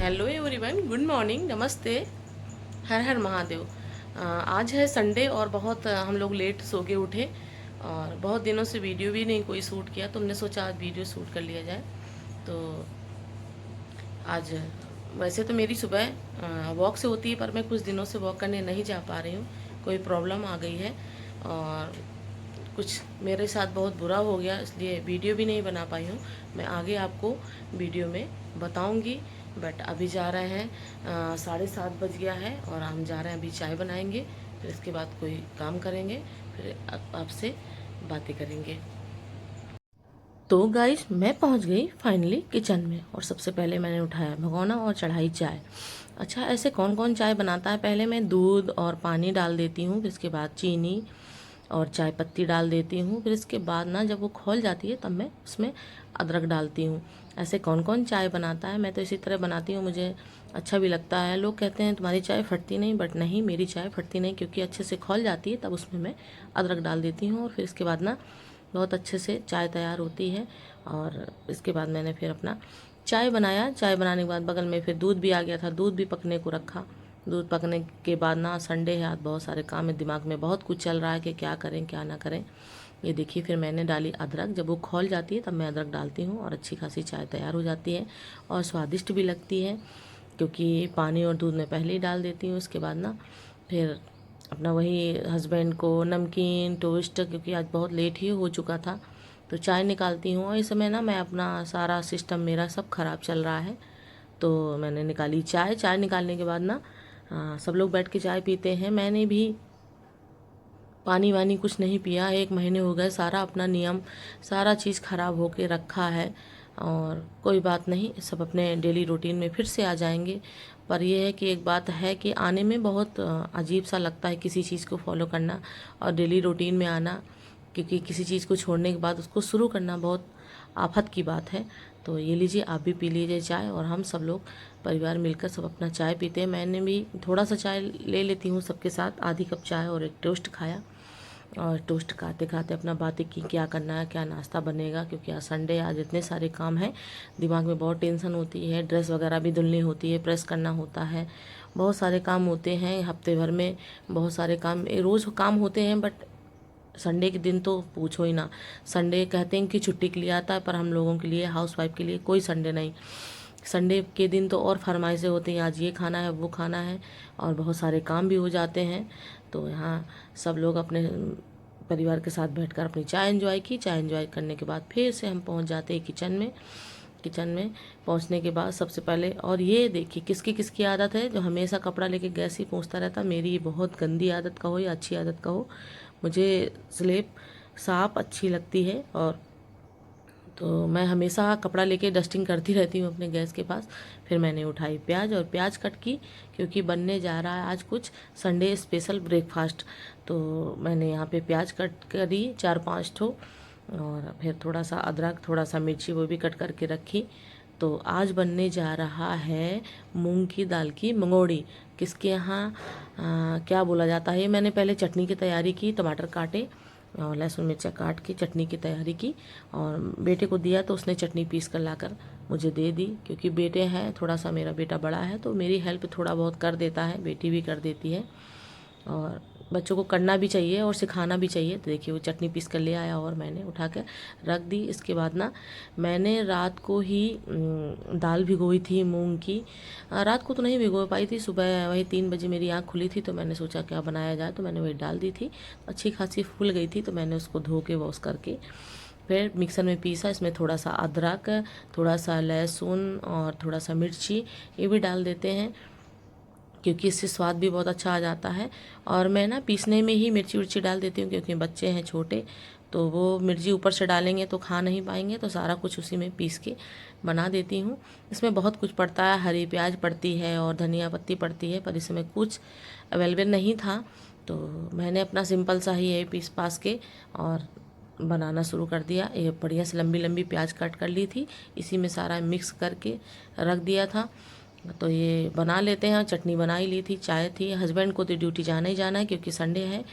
Hello everyone, good morning, नमस्ते, हर हर महादेव। आज है संडे और बहुत हम लोग लेट सो के उठे और बहुत दिनों से वीडियो भी नहीं कोई शूट किया, तो हमने सोचा आज वीडियो शूट कर लिया जाए। तो आज वैसे तो मेरी सुबह वॉक से होती है, पर मैं कुछ दिनों से वॉक करने नहीं जा पा रही हूँ। कोई प्रॉब्लम आ गई है और कुछ मेरे साथ बहुत बुरा हो गया, इसलिए वीडियो भी नहीं बना पाई हूँ। मैं आगे आपको वीडियो में बताऊँगी। बट अभी जा रहे हैं, 7:30 बज गया है और हम जा रहे हैं, अभी चाय बनाएंगे, फिर इसके बाद कोई काम करेंगे, फिर आपसे बातें करेंगे। तो गाइस, मैं पहुंच गई फाइनली किचन में और सबसे पहले मैंने उठाया भगोना और चढ़ाई चाय। अच्छा, ऐसे कौन कौन चाय बनाता है? पहले मैं दूध और पानी डाल देती हूँ, फिर इसके बाद चीनी और चाय पत्ती डाल देती हूँ, फिर इसके बाद ना जब वो खौल जाती है तब मैं उसमें अदरक डालती हूँ। ऐसे कौन कौन चाय बनाता है? मैं तो इसी तरह बनाती हूँ, मुझे अच्छा भी लगता है। लोग कहते हैं तुम्हारी चाय फटती नहीं, बट नहीं, मेरी चाय फटती नहीं, क्योंकि अच्छे से खौल जाती है तब उसमें मैं अदरक डाल देती हूँ और फिर इसके बाद ना बहुत अच्छे से चाय तैयार होती है। और इसके बाद मैंने फिर अपना चाय बनाया। चाय बनाने के बाद बगल में फिर दूध भी आ गया था, दूध भी पकने को रखा। दूध पकने के बाद ना, संडे है आज, बहुत सारे काम है, दिमाग में बहुत कुछ चल रहा है कि क्या करें क्या ना करें। ये देखिए, फिर मैंने डाली अदरक। जब वो खौल जाती है तब मैं अदरक डालती हूँ और अच्छी खासी चाय तैयार हो जाती है और स्वादिष्ट भी लगती है, क्योंकि पानी और दूध में पहले ही डाल देती हूँ। उसके बाद ना फिर अपना वही हस्बैंड को नमकीन टोस्ट, क्योंकि आज बहुत लेट ही हो चुका था, तो चाय निकालती हूँ। और इस समय ना मैं अपना सारा सिस्टम मेरा सब ख़राब चल रहा है, तो मैंने निकाली चाय। चाय निकालने के बाद ना सब लोग बैठ के चाय पीते हैं। मैंने भी पानी वानी कुछ नहीं पिया, 1 महीने हो गए, सारा अपना नियम सारा चीज़ ख़राब होके रखा है। और कोई बात नहीं, सब अपने डेली रूटीन में फिर से आ जाएंगे। पर यह है कि एक बात है कि आने में बहुत अजीब सा लगता है किसी चीज़ को फॉलो करना और डेली रूटीन में आना, क्योंकि किसी चीज़ को छोड़ने के बाद उसको शुरू करना बहुत आफत की बात है। तो ये लीजिए, आप भी पी लीजिए चाय और हम सब लोग परिवार मिलकर सब अपना चाय पीते हैं। मैंने भी थोड़ा सा चाय ले लेती हूँ सबके साथ, आधी कप चाय और एक टोस्ट खाया। और टोस्ट खाते खाते अपना बातें की, क्या करना है, क्या नाश्ता बनेगा, क्योंकि आज संडे, आज इतने सारे काम हैं, दिमाग में बहुत टेंशन होती है। ड्रेस वगैरह भी धुलनी होती है, प्रेस करना होता है, बहुत सारे काम होते हैं हफ्ते भर में, बहुत सारे काम रोज़ काम होते हैं। बट संडे के दिन तो पूछो ही ना। संडे कहते हैं कि छुट्टी के लिए आता है, पर हम लोगों के लिए, हाउस वाइफ के लिए, कोई संडे नहीं। संडे के दिन तो और फरमाइशें होती हैं, आज ये खाना है वो खाना है, और बहुत सारे काम भी हो जाते हैं। तो यहाँ सब लोग अपने परिवार के साथ बैठकर अपनी चाय एंजॉय की। चाय एंजॉय करने के बाद फिर से हम पहुँच जाते हैं किचन में। किचन में पहुंचने के बाद सबसे पहले, और ये देखिए किसकी किसकी आदत है जो हमेशा कपड़ा लेके गैस ही पोंछता रहता। मेरी ये बहुत गंदी आदत कहो या अच्छी आदत कहो, मुझे स्लेब साफ अच्छी लगती है, और तो मैं हमेशा कपड़ा लेके डस्टिंग करती रहती हूँ अपने गैस के पास। फिर मैंने उठाई प्याज और प्याज कट की, क्योंकि बनने जा रहा है आज कुछ संडे स्पेशल ब्रेकफास्ट। तो मैंने यहाँ पे प्याज कट करी 4-5 ठो, और फिर थोड़ा सा अदरक, थोड़ा सा मिर्ची, वो भी कट करके रखी। तो आज बनने जा रहा है मूंग की दाल की मंगोड़ी। किसके यहाँ क्या बोला जाता है, मैंने पहले चटनी की तैयारी की, टमाटर काटे और लहसुन मिर्चा काट के चटनी की तैयारी की, और बेटे को दिया तो उसने चटनी पीस कर लाकर मुझे दे दी। क्योंकि बेटे हैं, थोड़ा सा मेरा बेटा बड़ा है, तो मेरी हेल्प थोड़ा बहुत कर देता है, बेटी भी कर देती है, और बच्चों को करना भी चाहिए और सिखाना भी चाहिए। तो देखिए, वो चटनी पीस कर ले आया और मैंने उठा कर रख दी। इसके बाद ना मैंने रात को ही दाल भिगोई थी मूंग की। रात को तो नहीं भिगो पाई थी, सुबह वही 3 बजे मेरी आँख खुली थी, तो मैंने सोचा क्या बनाया जाए, तो मैंने वही डाल दी थी। अच्छी खासी फूल गई थी, तो मैंने उसको धो के वॉश करके फिर मिक्सर में पीसा। इसमें थोड़ा सा अदरक, थोड़ा सा लहसुन और थोड़ा सा मिर्ची, ये भी डाल देते हैं, क्योंकि इससे स्वाद भी बहुत अच्छा आ जाता है। और मैं ना पीसने में ही मिर्ची उर्ची डाल देती हूँ, क्योंकि बच्चे हैं छोटे, तो वो मिर्ची ऊपर से डालेंगे तो खा नहीं पाएंगे, तो सारा कुछ उसी में पीस के बना देती हूँ। इसमें बहुत कुछ पड़ता है, हरी प्याज पड़ती है और धनिया पत्ती पड़ती है, पर इसमें कुछ अवेलेबल नहीं था, तो मैंने अपना सिंपल सा ही ये पीस पास के और बनाना शुरू कर दिया। ये बढ़िया से लंबी लंबी प्याज कट कर ली थी, इसी में सारा मिक्स करके रख दिया था। तो ये बना लेते हैं। चटनी बना ही ली थी, चाय थी। हस्बैंड को तो ड्यूटी जाना ही जाना है, क्योंकि संडे है,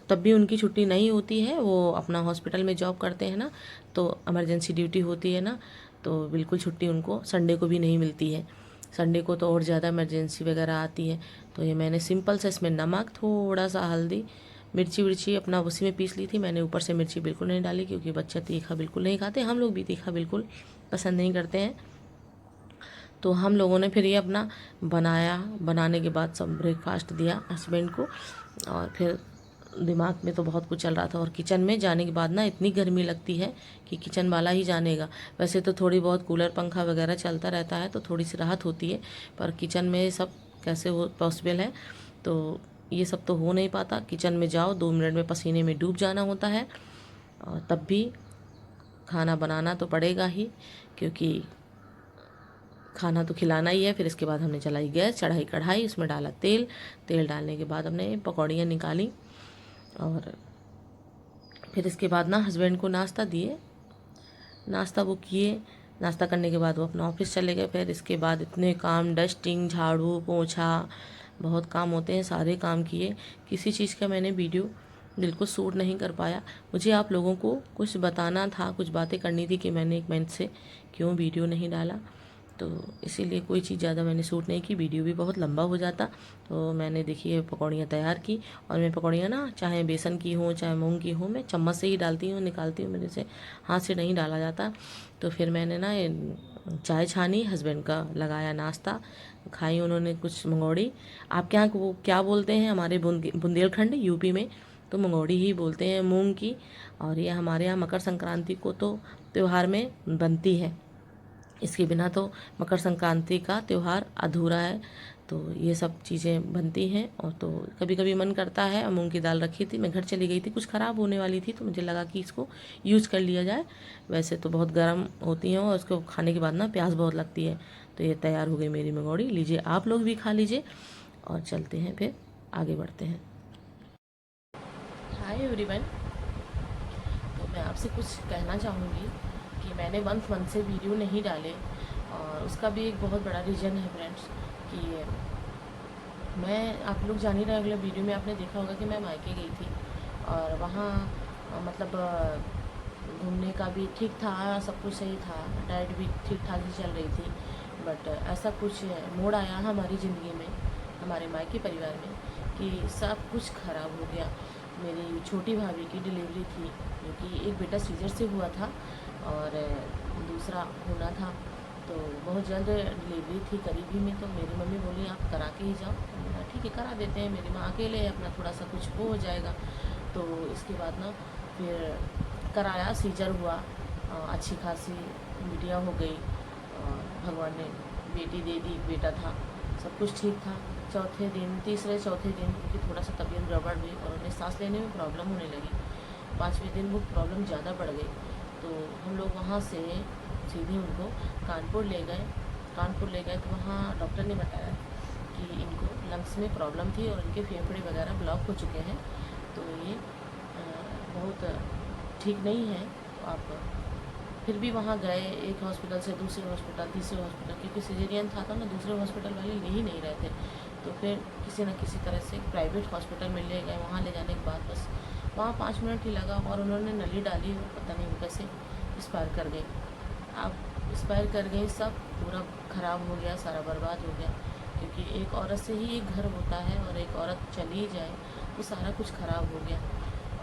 तब भी उनकी छुट्टी नहीं होती है, वो अपना हॉस्पिटल में जॉब करते हैं ना, तो इमरजेंसी ड्यूटी होती है ना, तो बिल्कुल छुट्टी उनको संडे को भी नहीं मिलती है। संडे को तो और ज़्यादा इमरजेंसी वगैरह आती है। तो ये मैंने सिंपल सा इसमें नमक, थोड़ा सा हल्दी, मिर्ची विर्ची अपना उसी में पीस ली थी मैंने। ऊपर से मिर्ची बिल्कुल नहीं डाली क्योंकि बच्चा तीखा बिल्कुल नहीं खाते, हम लोग भी तीखा बिल्कुल पसंद नहीं करते हैं। तो हम लोगों ने फिर ये अपना बनाया, बनाने के बाद सब ब्रेकफास्ट दिया हस्बैंड को। और फिर दिमाग में तो बहुत कुछ चल रहा था, और किचन में जाने के बाद ना इतनी गर्मी लगती है कि किचन वाला ही जानेगा। वैसे तो थोड़ी बहुत कूलर पंखा वगैरह चलता रहता है तो थोड़ी सी राहत होती है, पर किचन में सब कैसे हो पॉसिबल है। तो ये सब तो हो नहीं पाता। किचन में जाओ 2 मिनट में पसीने में डूब जाना होता है, और तब भी खाना बनाना तो पड़ेगा ही, क्योंकि खाना तो खिलाना ही है। फिर इसके बाद हमने चलाई गैस, चढ़ाई कढ़ाई, उसमें डाला तेल। तेल डालने के बाद हमने पकौड़ियाँ निकाली, और फिर इसके बाद ना हस्बैंड को नाश्ता दिए। नाश्ता वो किए, नाश्ता करने के बाद वो अपना ऑफिस चले गए। फिर इसके बाद इतने काम, डस्टिंग, झाड़ू पोछा, बहुत काम होते हैं, सारे काम किए। किसी चीज़ का मैंने वीडियो बिल्कुल शूट नहीं कर पाया। मुझे आप लोगों को कुछ बताना था, कुछ बातें करनी थी कि मैंने 1 मंथ से क्यों वीडियो नहीं डाला, तो इसीलिए कोई चीज़ ज़्यादा मैंने शूट नहीं की, वीडियो भी बहुत लंबा हो जाता। तो मैंने देखिए पकौड़ियाँ तैयार की, और मैं पकौड़ियाँ ना चाहे बेसन की हो चाहे मूंग की हो, मैं चम्मच से ही डालती हूँ, निकालती हूँ, मेरे से हाथ से नहीं डाला जाता। तो फिर मैंने ना चाय छानी, हस्बैंड का लगाया नाश्ता, खाई उन्होंने कुछ मंगौड़ी। आपके यहाँ वो क्या बोलते हैं, हमारे बुंदेलखंड यूपी में तो मंगौड़ी ही बोलते हैं मूंग की। और ये हमारे यहाँ मकर संक्रांति को तो त्यौहार में बनती है, इसके बिना तो मकर संक्रांति का त्यौहार अधूरा है। तो ये सब चीज़ें बनती हैं। और तो कभी कभी मन करता है, मूंग की दाल रखी थी, मैं घर चली गई थी, कुछ ख़राब होने वाली थी, तो मुझे लगा कि इसको यूज़ कर लिया जाए। वैसे तो बहुत गर्म होती हैं और उसको खाने के बाद ना प्यास बहुत लगती है। तो ये तैयार हो गई मेरी मंगौड़ी, लीजिए आप लोग भी खा लीजिए, और चलते हैं फिर आगे बढ़ते हैं। हाय एवरीवन, तो मैं आपसे कुछ कहना चाहूँगी कि मैंने 1 मंथ से वीडियो नहीं डाले, और उसका भी एक बहुत बड़ा रीज़न है फ्रेंड्स कि मैं, आप लोग जान ही रहे, अगले वीडियो में आपने देखा होगा कि मैं मायके गई थी, और वहाँ मतलब घूमने का भी ठीक था, सब कुछ सही था, डाइट भी ठीक ठाक ही चल रही थी। बट ऐसा कुछ मोड़ आया हमारी ज़िंदगी में, हमारे मायके परिवार में, कि सब कुछ ख़राब हो गया। मेरी छोटी भाभी की डिलीवरी थी, जो कि एक बेटा सीजर से हुआ था और दूसरा होना था। तो बहुत जल्द डिलीवरी थी करीबी में। तो मेरी मम्मी बोली आप करा के ही जाओ। मैंने कहा ठीक है करा देते हैं, मेरी माँ अकेले है, अपना थोड़ा सा कुछ हो जाएगा। तो इसके बाद ना फिर कराया, सीजर हुआ, अच्छी खासी बिटिया हो गई, और भगवान ने बेटी दे दी, बेटा था, सब कुछ ठीक था। चौथे दिन, तीसरे चौथे दिन उनकी थोड़ा सा तबीयत गड़बड़ हुई और उन्हें सांस लेने में प्रॉब्लम होने लगी। 5वें दिन वो प्रॉब्लम ज़्यादा बढ़ गई। तो हम लोग वहाँ से सीधे उनको कानपुर ले गए। कानपुर ले गए तो वहाँ डॉक्टर ने बताया कि इनको लंग्स में प्रॉब्लम थी और इनके फेफड़े वगैरह ब्लॉक हो चुके हैं, तो ये बहुत ठीक नहीं है। तो आप फिर भी वहाँ गए, एक हॉस्पिटल से दूसरे हॉस्पिटल, तीसरे हॉस्पिटल, क्योंकि सिजेरियन था तो ना दूसरे हॉस्पिटल वाले ले ही नहीं रहे थे। तो फिर किसी न किसी तरह से प्राइवेट हॉस्पिटल में ले गए। वहाँ ले जाने के बाद बस वहाँ 5 मिनट ही लगा और उन्होंने नली डाली और पता नहीं वो कैसे एक्सपायर कर गई। अब एक्सपायर कर गई, सब पूरा ख़राब हो गया, सारा बर्बाद हो गया। क्योंकि एक औरत से ही एक घर होता है, और एक औरत चली जाए तो सारा कुछ ख़राब हो गया,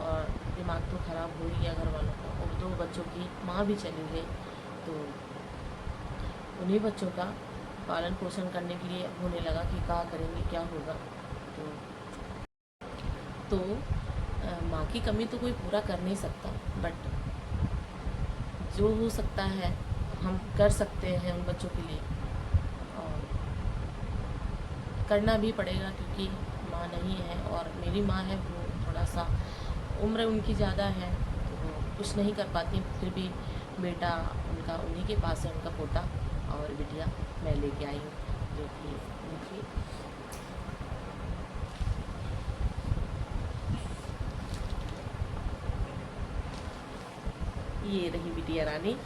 और दिमाग तो ख़राब हो ही गया घर वालों का। और 2 बच्चों की माँ भी चली गई, तो उन्हीं बच्चों का पालन पोषण करने के लिए होने लगा कि क्या करेंगे, क्या होगा। तो माँ की कमी तो कोई पूरा कर नहीं सकता, बट जो हो सकता है हम कर सकते हैं उन बच्चों के लिए, और करना भी पड़ेगा, क्योंकि माँ नहीं है। और मेरी माँ है, वो थोड़ा सा उम्र उनकी ज़्यादा है, तो वो कुछ नहीं कर पाती। फिर भी बेटा उनका उन्हीं के पास है, उनका पोता, और बिटिया मैं लेके आई हूँ, जो कि उनकी ये रही बिटिया रानी।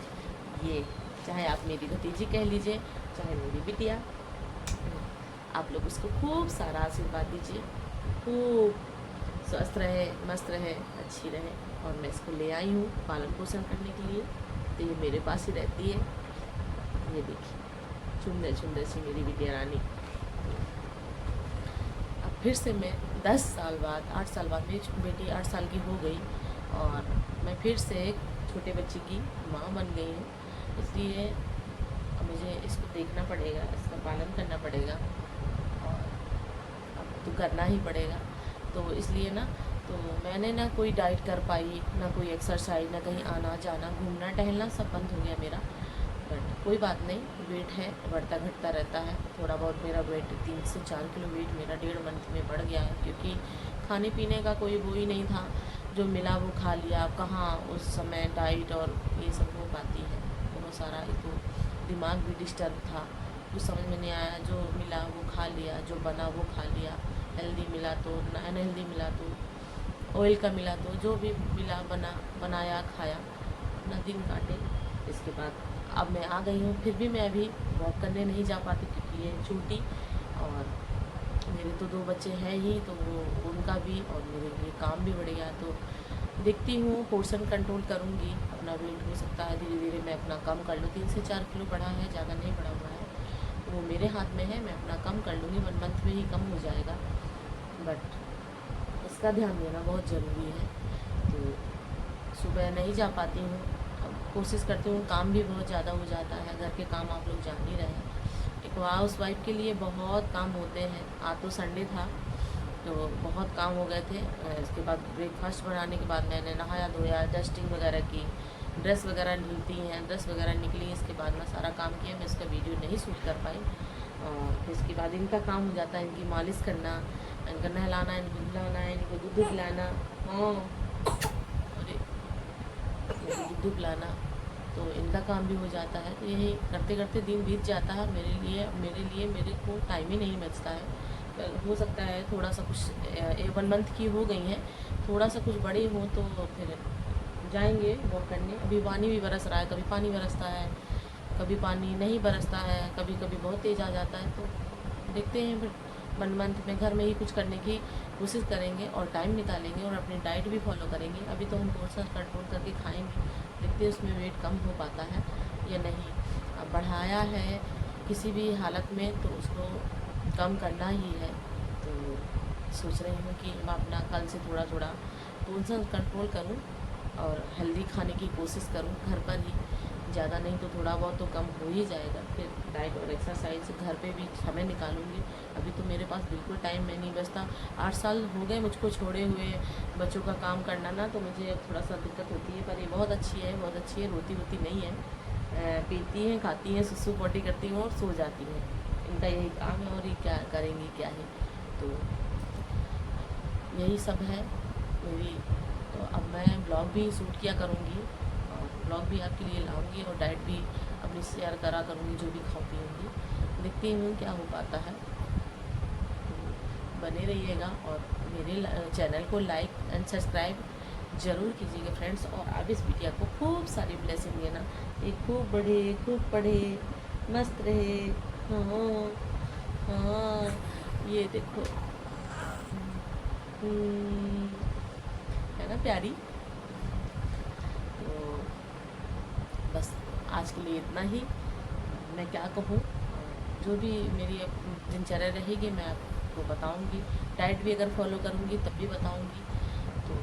ये चाहे आप मेरी भतीजी कह लीजिए, चाहे मेरी बिटिया, आप लोग उसको खूब सारा आशीर्वाद दीजिए, खूब स्वस्थ रहे, मस्त रहे, अच्छी रहे। और मैं इसको ले आई हूँ पालन पोषण करने के लिए, तो ये मेरे पास ही रहती है। ये देखिए, सुंदर सुंदर सी मेरी विद्या रानी। अब फिर से मैं 10 साल बाद 8 साल बाद मेरी बेटी 8 साल की हो गई और मैं फिर से एक छोटे बच्चे की माँ बन गई हूँ। इसलिए अब मुझे इसको देखना पड़ेगा, इसका पालन करना पड़ेगा और अब तो करना ही पड़ेगा। तो इसलिए ना तो मैंने ना कोई डाइट कर पाई, ना कोई एक्सरसाइज, ना कहीं आना जाना घूमना टहलना सब बंद हो गया मेरा। बट कोई बात नहीं, वेट है बढ़ता घटता रहता है। थोड़ा बहुत मेरा वेट 3 से 4 किलो वेट मेरा 1.5 मंथ में बढ़ गया है, क्योंकि खाने पीने का कोई वो ही नहीं था, जो मिला वो खा लिया। कहाँ उस समय डाइट और ये सब हो पाती है, बहुत सारा एक तो दिमाग भी डिस्टर्ब था, कुछ समझ में नहीं आया। जो मिला वो खा लिया, जो बना वो खा लिया, हेल्दी मिला तो अनहेल्दी मिला तो ऑयल का मिला तो जो भी मिला बनाया खाया, अपना दिन काटे। इसके बाद अब मैं आ गई हूँ, फिर भी मैं अभी वॉक करने नहीं जा पाती क्योंकि ये छोटी और मेरे तो 2 बच्चे हैं ही, तो वो उनका भी और मेरे लिए काम भी बढ़ गया। तो देखती हूँ, पोर्शन कंट्रोल करूँगी। अपना वेट हो सकता है धीरे धीरे मैं अपना कम कर लूँ। 3 से 4 किलो बढ़ा है, ज़्यादा नहीं बढ़ा हुआ है, तो वो मेरे हाथ में है, मैं अपना कम कर लूँगी। 1 मंथ में ही कम हो जाएगा, बट इसका ध्यान देना बहुत ज़रूरी है। तो सुबह नहीं जा पाती हूँ, अब कोशिश करती हूँ। काम भी बहुत ज़्यादा हो जाता है, घर के काम आप लोग जान ही रहे हैं। एक हाउस वाइफ के लिए बहुत काम होते हैं। आज तो संडे था तो बहुत काम हो गए थे। इसके बाद ब्रेकफास्ट बनाने के बाद मैंने नहाया धोया, डस्टिंग वगैरह की, ड्रेस वगैरह धुलती हैं, ड्रेस वगैरह निकली। इसके बाद मैं सारा काम किया, मैं इसका वीडियो नहीं शूट कर पाई। और फिर इसके बाद इनका काम हो जाता है, इनकी मालिश करना, इनका नहलाना, इनको धुलाना, इनको दूध पिलाना। हाँ, अरे दूध पिलाना, तो इनका काम भी हो जाता है। तो यही करते करते दिन बीत जाता है। मेरे को टाइम ही नहीं बचता है। हो सकता है थोड़ा सा कुछ 1 मंथ की हो गई हैं, थोड़ा सा कुछ बड़े हों तो फिर जाएंगे वॉक करने। अभी पानी भी बरस रहा है, कभी पानी बरसता है, कभी पानी नहीं बरसता है, कभी कभी बहुत तेज़ आ जाता है। तो देखते हैं, फिर 1 मंथ में घर में ही कुछ करने की कोशिश करेंगे और टाइम निकालेंगे और अपनी डाइट भी फॉलो करेंगे। अभी तो हम पोर्शन कंट्रोल करके खाएंगे, देखते हैं उसमें वेट कम हो पाता है या नहीं। अब बढ़ाया है किसी भी हालत में तो उसको कम करना ही है। तो सोच रही हूँ कि मैं अपना कल से थोड़ा थोड़ा पोर्शन कंट्रोल करूँ और हेल्दी खाने की कोशिश करूँ घर पर ही। ज़्यादा नहीं तो थोड़ा बहुत तो कम हो ही जाएगा। फिर डाइट और एक्सरसाइज घर पे भी समय निकालूंगी। अभी तो मेरे पास बिल्कुल टाइम में नहीं बचता। 8 साल हो गए मुझको छोड़े हुए, बच्चों का काम करना ना, तो मुझे थोड़ा सा दिक्कत होती है। पर ये बहुत अच्छी है, बहुत अच्छी है, रोती वोती नहीं है, पीती हैं, खाती हैं, सुसु पोटी करती हैं और सो जाती हैं। इनका यही काम है और ये क्या करेंगी क्या है। तो यही सब है मेरी। तो अब मैं ब्लॉग भी शूट किया करूँगी और ब्लॉग भी आपके लिए लाऊंगी और डाइट भी अपनी शेयर करा करूँगी, जो भी खाऊँ पीऊँगी। देखती हूँ क्या हो पाता है। तो बने रहिएगा और मेरे चैनल को लाइक एंड सब्सक्राइब ज़रूर कीजिएगा फ्रेंड्स। और आप इस वीडियो को खूब सारी ब्लेसिंग देना, ये खूब बढ़े, खूब पढ़े, मस्त रहे। हाँ हाँ, ये देखो है ना प्यारी। तो बस आज के लिए इतना ही। मैं क्या कहूँ, जो भी मेरी दिनचर्या रहेगी मैं आपको बताऊँगी। डाइट भी अगर फॉलो करूँगी तब भी बताऊँगी। तो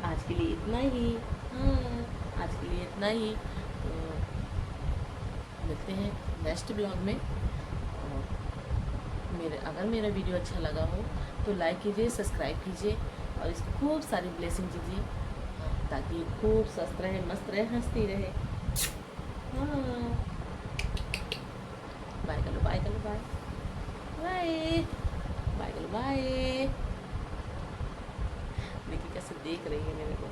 आज के लिए इतना ही। हाँ, आज के लिए इतना ही। तो मिलते हैं नेक्स्ट ब्लॉग में। और अगर मेरा वीडियो अच्छा लगा हो तो लाइक कीजिए, सब्सक्राइब कीजिए और इसको खूब सारी ब्लेसिंग दीजिए, ताकि खूब स्वस्थ रहे, मस्त रहे, हंसती रहे। हाँ, बाय करो, बाय करो, बाय बाय बाय करो, बाय। देखिए कैसे देख रही है मेरे को।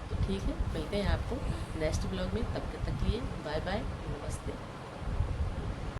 तो ठीक है, मिलते हैं आपको नेक्स्ट ब्लॉग में। तब तक के लिए बाय बाय, नमस्ते।